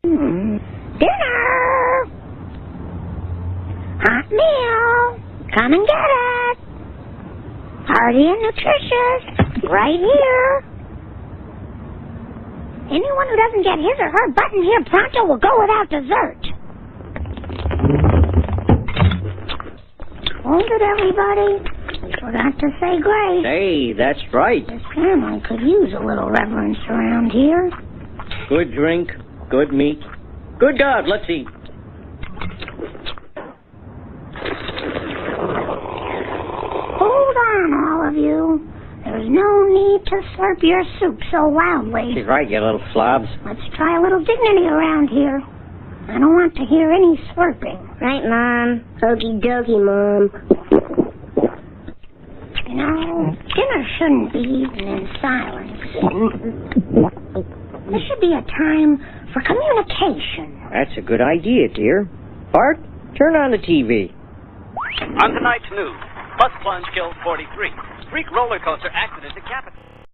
Dinner! Hot meal! Come and get it! Hearty and nutritious, right here. Anyone who doesn't get his or her button here pronto will go without dessert. Hold it, everybody. We forgot to say grace. Hey, that's right. This family could use a little reverence around here. Good drink, good meat. Good God, let's eat. Hold on, all of you. There's no need to slurp your soup so loudly. She's right, you little slobs. Let's try a little dignity around here. I don't want to hear any slurping. Right, Mom. Okie dokie, Mom. You know, dinner shouldn't be eaten in silence. This should be a time for communication. That's a good idea, dear. Bart, turn on the TV. On tonight's news, bus plunge kills 43. Freak roller coaster accident decapitated.